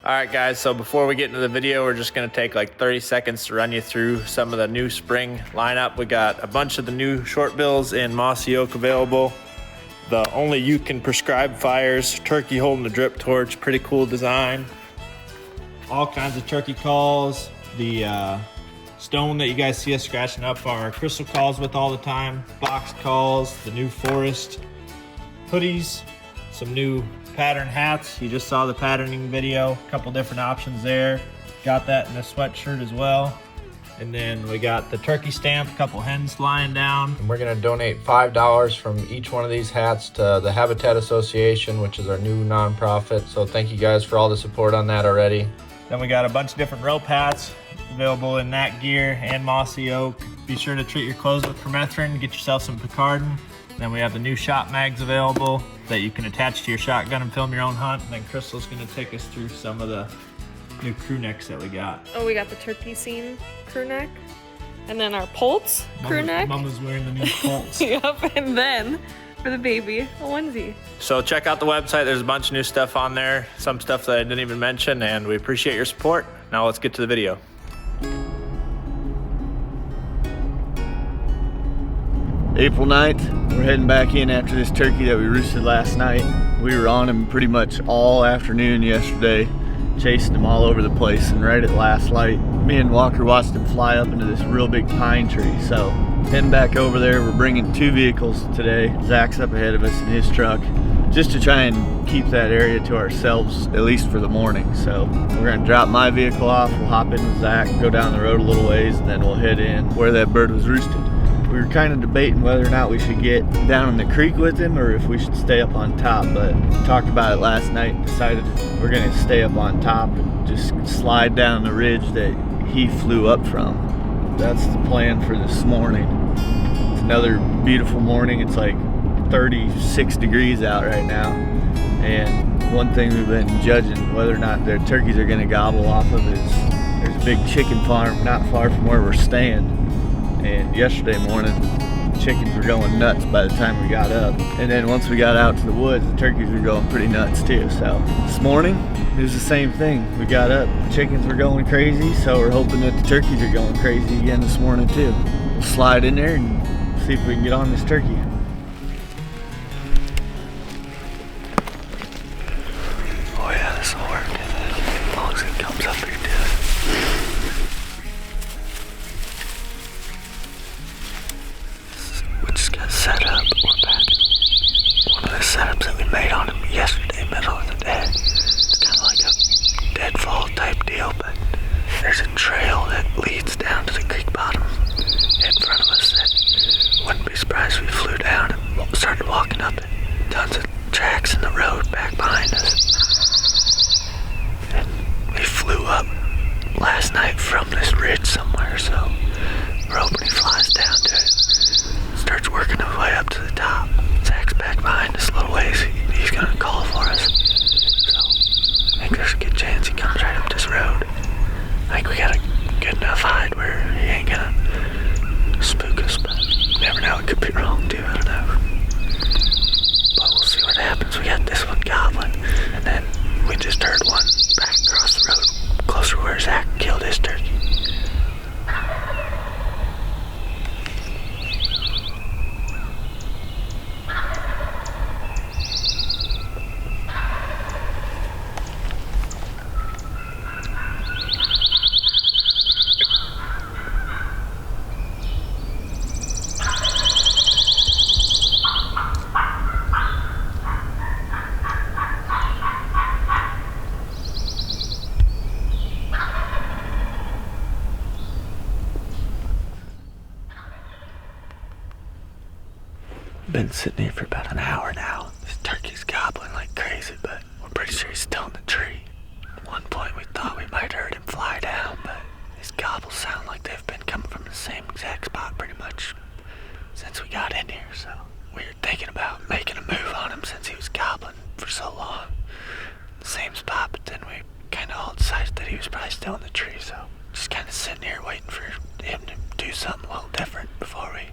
Alright guys, so before we get into the video, we're just going to take like 30 seconds to run you through some of the new spring lineup. We got a bunch of the new short bills in mossy oak available. The only you can prescribe fires, turkey holding the drip torch, pretty cool design. All kinds of turkey calls. The stone that you guys see us scratching up are crystal calls with all the time. Box calls, the new forest hoodies, some new pattern hats. You just saw the patterning video, a couple different options there. Got that in a sweatshirt as well. And then we got the turkey stamp, a couple hens lying down. And we're gonna donate $5 from each one of these hats to the Habitat Association, which is our new nonprofit. So thank you guys for all the support on that already. Then we got a bunch of different rope hats available in that gear and mossy oak. Be sure to treat your clothes with permethrin, get yourself some picardin. Then we have the new shot mags available that you can attach to your shotgun and film your own hunt. And then Crystal's gonna take us through some of the new crew necks that we got. Oh, we got the turkey scene crew neck. And then our Polts crew neck. Mama's wearing the new Polts. Yep, and then for the baby, a onesie. So check out the website, there's a bunch of new stuff on there. Some stuff that I didn't even mention, and we appreciate your support. Now let's get to the video. April 9th, we're heading back in after this turkey that we roosted last night. We were on him pretty much all afternoon yesterday, chasing him all over the place, and right at last light, me and Walker watched him fly up into this real big pine tree. So heading back over there, we're bringing 2 vehicles today. Zach's up ahead of us in his truck, just to try and keep that area to ourselves, at least for the morning. So we're gonna drop my vehicle off, we'll hop in with Zach, go down the road a little ways, and then we'll head in where that bird was roosted. We were kind of debating whether or not we should get down in the creek with him or if we should stay up on top, but talked about it last night and decided we're gonna stay up on top and just slide down the ridge that he flew up from. That's the plan for this morning. It's another beautiful morning. It's like 36 degrees out right now, and one thing we've been judging whether or not their turkeys are gonna gobble off of is there's a big chicken farm not far from where we're staying. And yesterday morning, chickens were going nuts by the time we got up. And then once we got out to the woods, the turkeys were going pretty nuts too. So this morning, it was the same thing. We got up, the chickens were going crazy, so we're hoping that the turkeys are going crazy again this morning too. We'll slide in there and see if we can get on this turkey. Oh yeah, this will work. As long as it comes up here too. Set up. We're back in one of the setups that we made on him yesterday, middle of the day. It's kind of like a deadfall type deal, but there's a trail that leads down to the creek bottom in front of us that wouldn't be surprised if we flew down and started walking up it. Tons of tracks in the road back behind us. And we flew up last night from this ridge somewhere, so we're hoping he flies down to it. Starts working his way up to the top. Zach's back behind us a little ways. He's gonna call for us. So I think there's a good chance he comes right up this road. I think we got a good enough hide where he ain't gonna spook us, but you never know, it could be wrong too, I don't know. But we'll see what happens. We got this one gobbling, and then we just heard one back across the road, closer to where Zach killed his turkey. Been sitting here for about an hour now. This turkey's gobbling like crazy, but we're pretty sure he's still in the tree. At one point we thought we might heard him fly down, but his gobbles sound like they've been coming from the same exact spot pretty much since we got in here. So we were thinking about making a move on him since he was gobbling for so long. The same spot, but then we kind of all decided that he was probably still in the tree, so just kind of sitting here waiting for him to do something a little different before we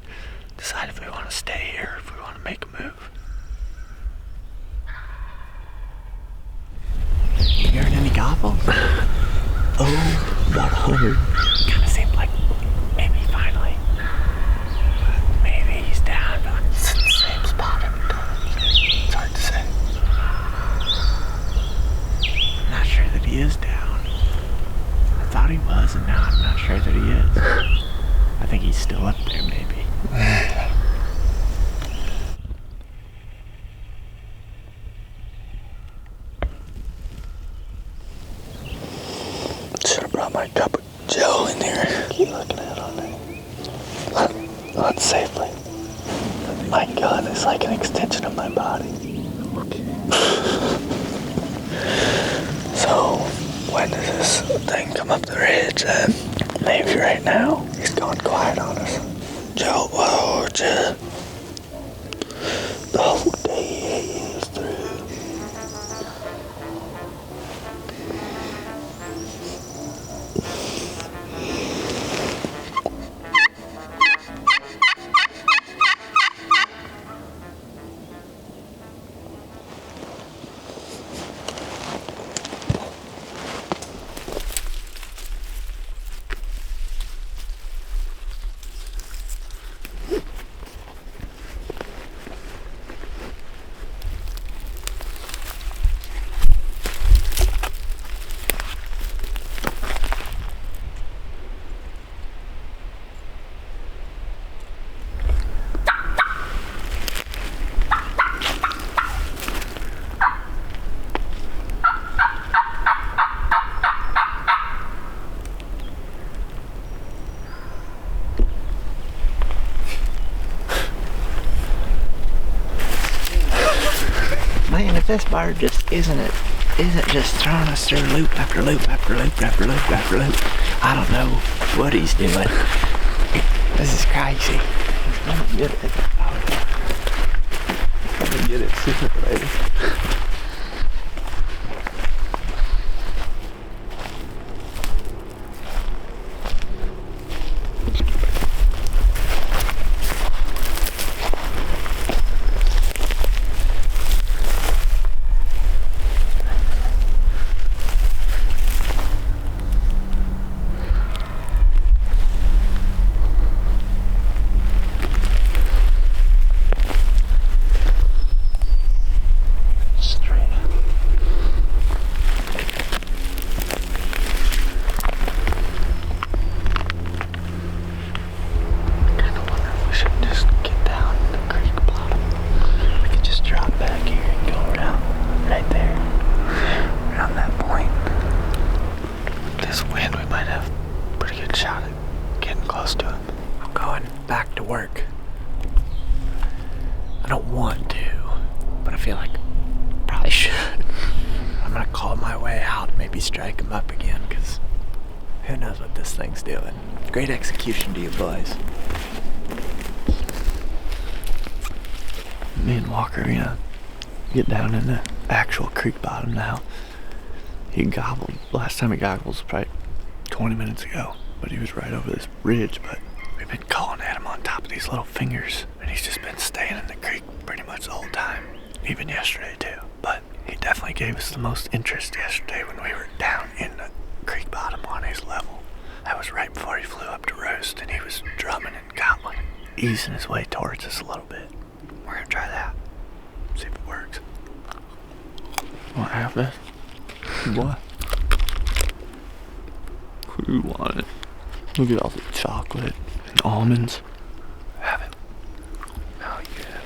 decide if we want to stay here or if we want to make a move. You heard any gobbles? Oh, about 100. Kind of seemed like maybe finally. Maybe he's down, but it's in the same spot every time. It's hard to say. I'm not sure that he is down. I thought he was, and now I'm not sure that he is. I think he's still up there, maybe. Should have brought my cup of Joe in here. Keep looking at it on there. Not safely. My gun is like an extension of my body. So, when does this thing come up the ridge then? Maybe right now. He's gone quiet on us. Joe, whoa, Joe. The whole day is through. Man, if this bird just isn't just throwing us through loop after loop after loop after loop after loop, I don't know what he's doing. This is crazy. He's gonna get it. He's gonna get it sooner or later. I don't want to, but I feel like I probably should. I'm gonna call my way out, maybe strike him up again, because who knows what this thing's doing. Great execution to you boys. Me and Walker are gonna get down in the actual creek bottom now. He gobbled, last time he gobbled was probably 20 minutes ago, but he was right over this ridge, but we've been calling at him on top of these little fingers, and he's just been staying in the creek pretty much the whole time, even yesterday too. But he definitely gave us the most interest yesterday when we were down in the creek bottom on his level. That was right before he flew up to roost, and he was drumming and gobbling, easing his way towards us a little bit. We're gonna try that, see if it works. Want to have this? What? Who want it? Look at all the chocolate and almonds. Have it. Oh yeah.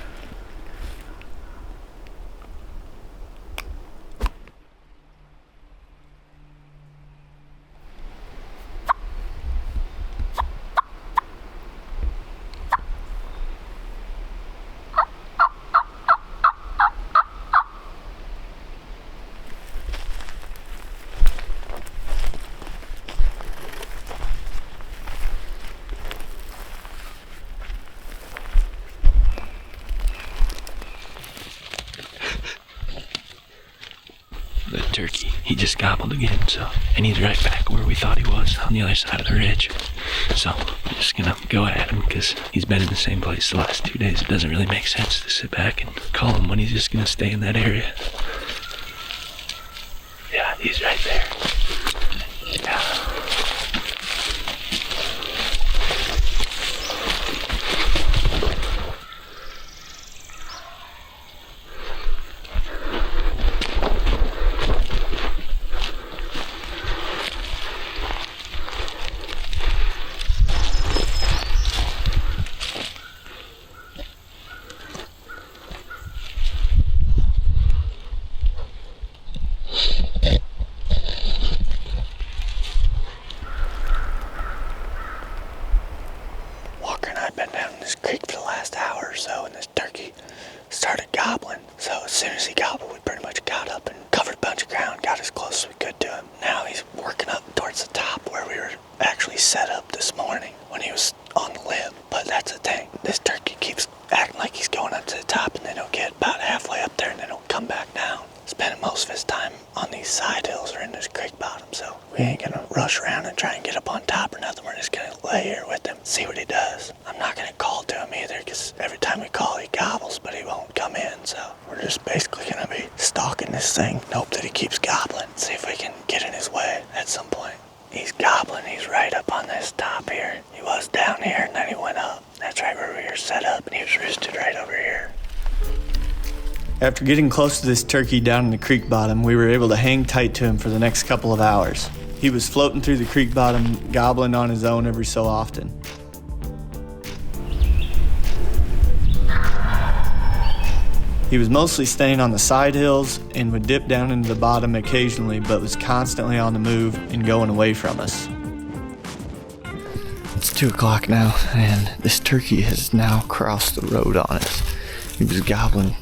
The turkey, he just gobbled again, and he's right back where we thought he was, on the other side of the ridge. So I'm just gonna go at him because he's been in the same place the last 2 days. It doesn't really make sense to sit back and call him when he's just gonna stay in that area. Yeah, He's right there. Yeah. Started gobbling. So as soon as he gobbled, we pretty much got up and covered a bunch of ground, got as close as we could to him. Now he's working up towards the top where we were actually set up this morning when he was on the limb. But that's the thing, this turkey keeps acting like he's going up to the top, and then he'll get about halfway up there and then he'll come back down. Spending most of his time on these side hills or in this creek bottom, so we ain't gonna rush around and try and get up on top or nothing. We're just gonna lay here with him, see what he does. I'm not gonna call to him either, because every time we call he gobbles, but he won't come in, so we're just basically gonna be stalking this thing and hope that he keeps gobbling, see if we can get in his way at some point. He's gobbling, he's right up on this top here. He was down here and then he went up. That's right where we were set up, and he was roosted right over here. After getting close to this turkey down in the creek bottom, we were able to hang tight to him for the next couple of hours. He was floating through the creek bottom, gobbling on his own every so often. He was mostly staying on the side hills and would dip down into the bottom occasionally, but was constantly on the move and going away from us. It's 2 o'clock now, and this turkey has now crossed the road on us. He was gobbling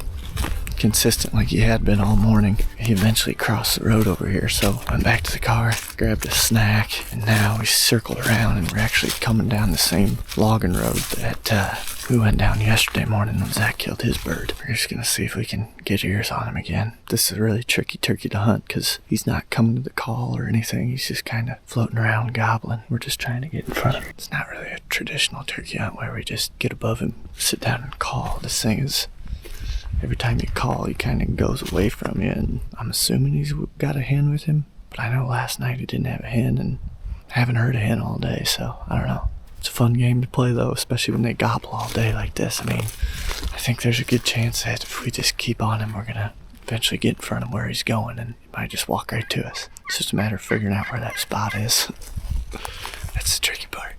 consistent like he had been all morning. He eventually crossed the road over here, so I went back to the car, grabbed a snack, and now we circled around and we're actually coming down the same logging road that we went down yesterday morning when Zach killed his bird. We're just gonna see if we can get ears on him again. This is a really tricky turkey to hunt because he's not coming to the call or anything. He's just kind of floating around gobbling. We're just trying to get in front of him. It's not really a traditional turkey hunt where we just get above him, sit down and call. This thing is, every time you call, he kind of goes away from you, and I'm assuming he's got a hen with him. But I know last night he didn't have a hen, and I haven't heard a hen all day, so I don't know. It's a fun game to play, though, especially when they gobble all day like this. I mean, I think there's a good chance that if we just keep on him, we're going to eventually get in front of where he's going, and he might just walk right to us. It's just a matter of figuring out where that spot is. That's the tricky part.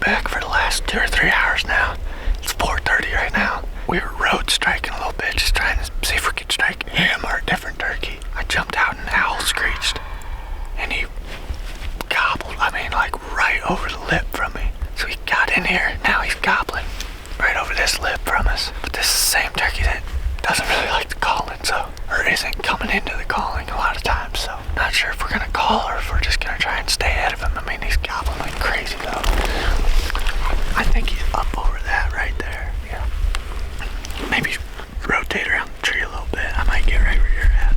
Back for the last 2 or 3 hours now. It's 4:30 right now. We were road striking a little bit, just trying to see if we could strike him or a different turkey. I jumped out and an owl screeched, and he gobbled, like right over the lip from me. So he got in here, now he's gobbling right over this lip from us. But this is the same turkey that doesn't really like the calling, or isn't coming into the calling a lot of times, so not sure if we're gonna call or if we're just gonna try and stay ahead of him. He's gobbling like crazy though. I think he's up over that right there. Yeah. Maybe rotate around the tree a little bit. I might get right where you're at.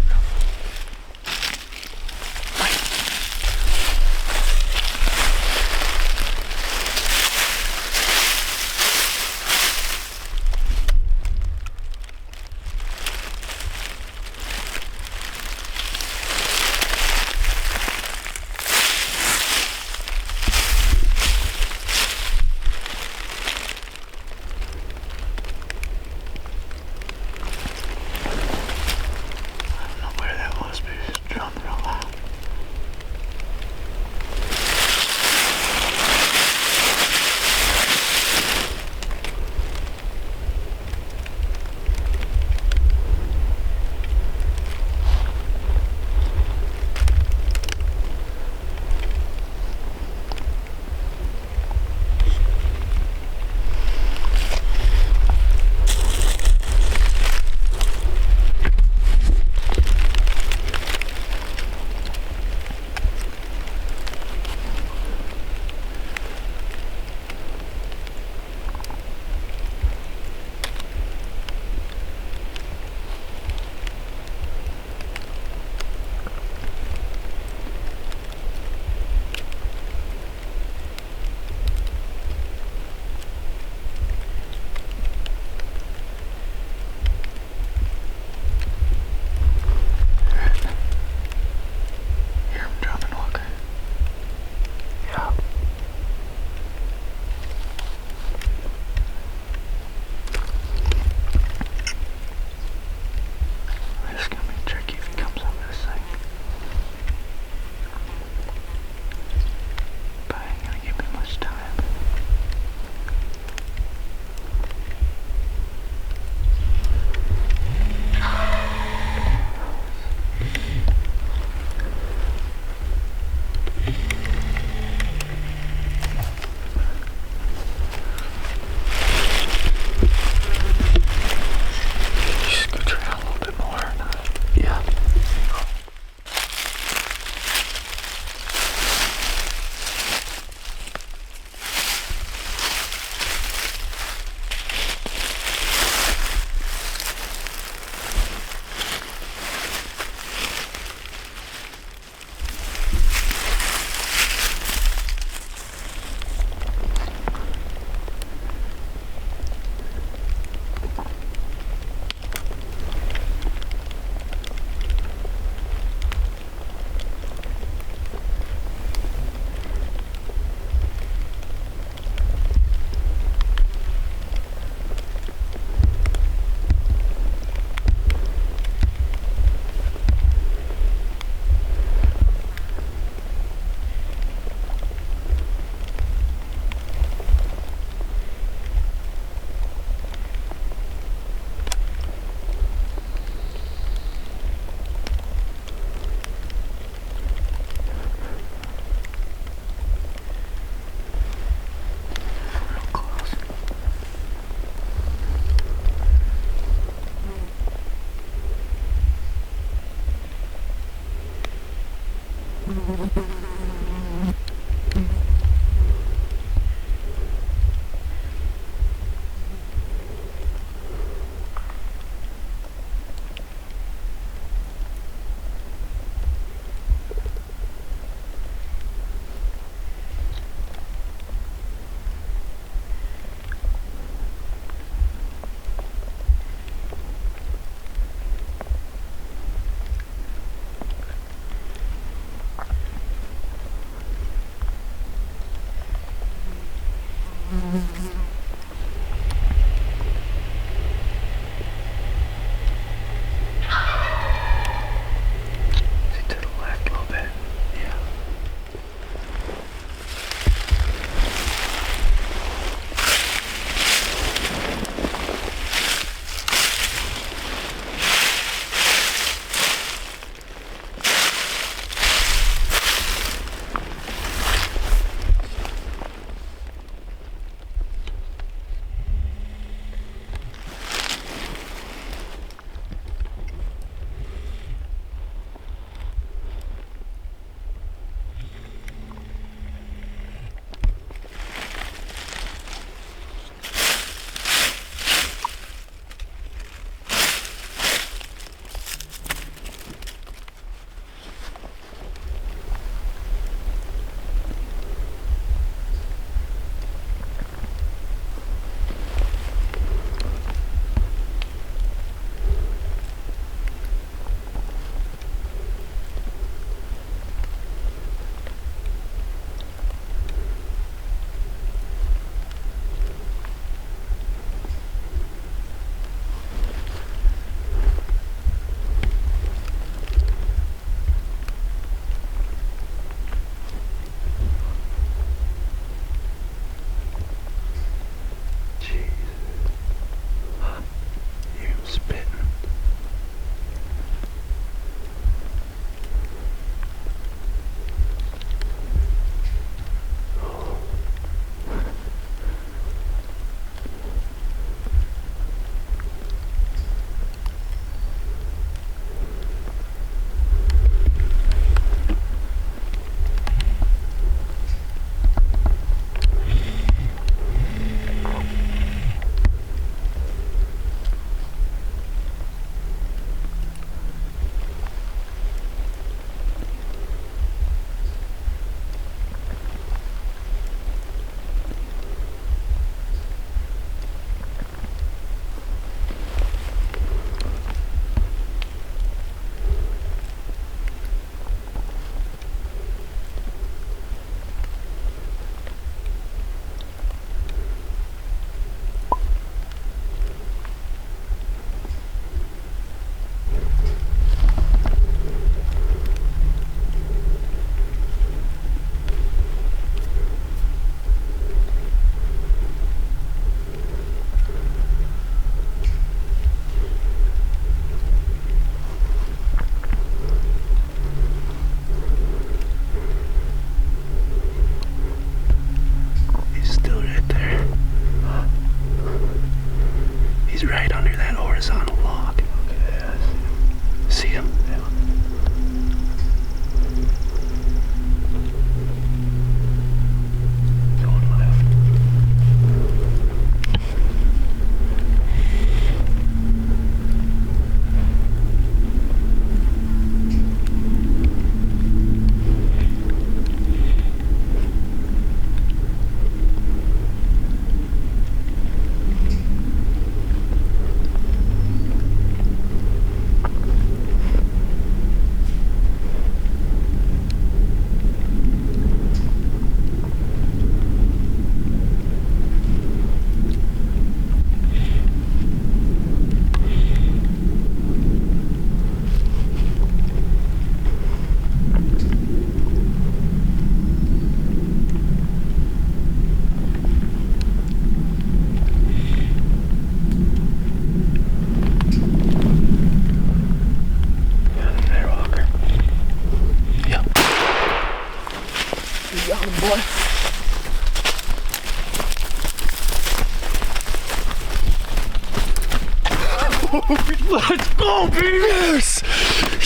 Let's go, baby! Yes!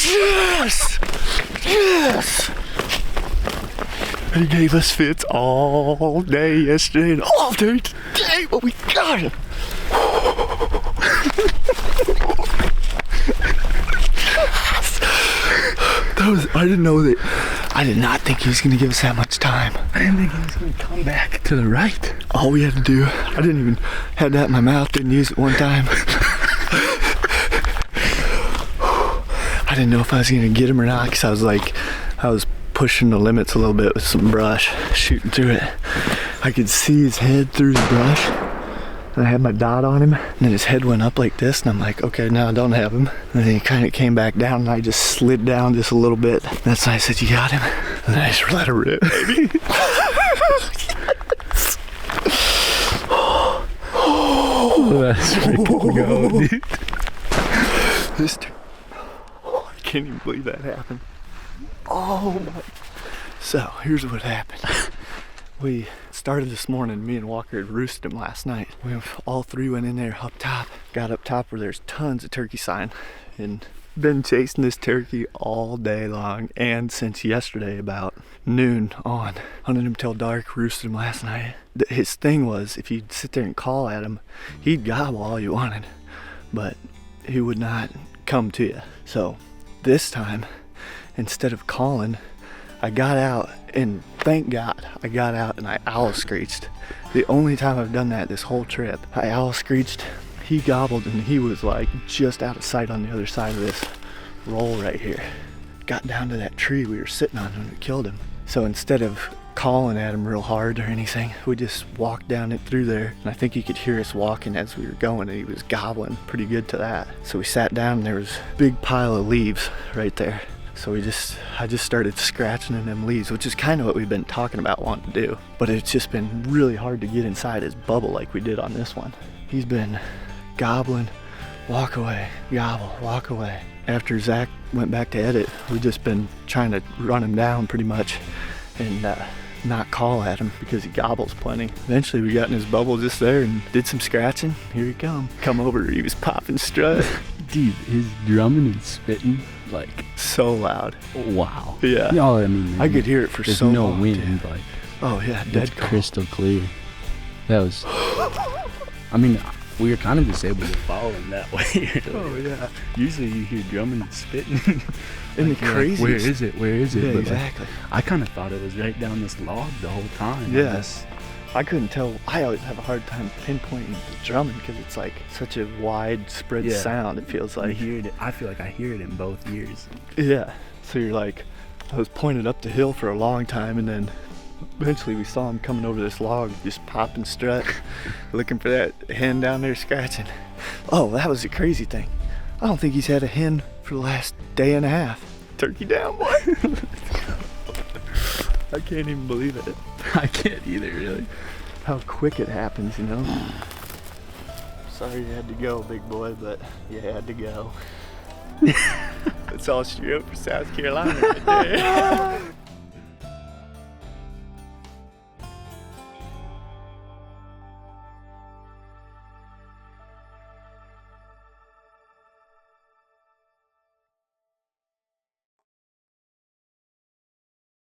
Yes! Yes! He gave us fits all day yesterday and all day today, but we got him. I didn't know that. I did not think he was going to give us that much time. I didn't think he was going to come back to the right. All we had to do, I didn't even have that in my mouth, didn't use it one time. I didn't know if I was going to get him or not because I was pushing the limits a little bit with some brush, shooting through it. I could see his head through the brush. And I had my dot on him, and then his head went up like this, and I'm like, okay, now I don't have him. And then he kind of came back down, and I just slid down just a little bit. That's when I said, you got him? And then I just let her rip, baby. That's freaking go, dude. I can't even believe that happened. Oh my. So, here's what happened. We started this morning, me and Walker had roosted him last night. We all three went in there up top, got up top where there's tons of turkey sign, and been chasing this turkey all day long and since yesterday about noon on. Hunted him till dark, roosted him last night. His thing was, if you'd sit there and call at him, he'd gobble all you wanted, but he would not come to you. So this time, instead of calling, I got out, and thank God I got out and I owl screeched. The only time I've done that this whole trip. I owl screeched, he gobbled, and he was like just out of sight on the other side of this roll right here. Got down to that tree we were sitting on when we killed him. So instead of calling at him real hard or anything, we just walked down it through there, and I think he could hear us walking as we were going, and he was gobbling pretty good to that. So we sat down, and there was a big pile of leaves right there. So I just started scratching in them leaves, which is kind of what we've been talking about wanting to do. But it's just been really hard to get inside his bubble like we did on this one. He's been gobbling, walk away, gobble, walk away. After Zach went back to edit, we've just been trying to run him down pretty much and not call at him because he gobbles plenty. Eventually we got in his bubble just there and did some scratching. Here he come over, he was popping strut. Dude, his drumming and spitting, like, so loud. wow. Yeah. No, I mean, I could hear it for there's so no long. wind, Dude. like, Oh yeah, dead it's calm. crystal clear. That was, I mean, we were kind of just able to follow him that way. Oh yeah. Usually you hear drumming and spitting. And like, the you're craziest. like, where is it? Where is it? Yeah, But, like, exactly. I kind of thought it was right down this log the whole time. Yes. I couldn't tell. I always have a hard time pinpointing the drumming because it's like such a widespread Yeah. sound. It feels I like. hear it. I feel like I hear it in both ears. Yeah. So you're like, I was pointed up the hill for a long time, and then eventually we saw him coming over this log, just popping strut, looking for that hen down there scratching. Oh, that was the crazy thing. I don't think he's had a hen for the last day and a half. Turkey down, boy. I can't even believe it. I can't either, really. How quick it happens, you know? Sorry you had to go, big boy, but you had to go. That's all she wrote for South Carolina right there.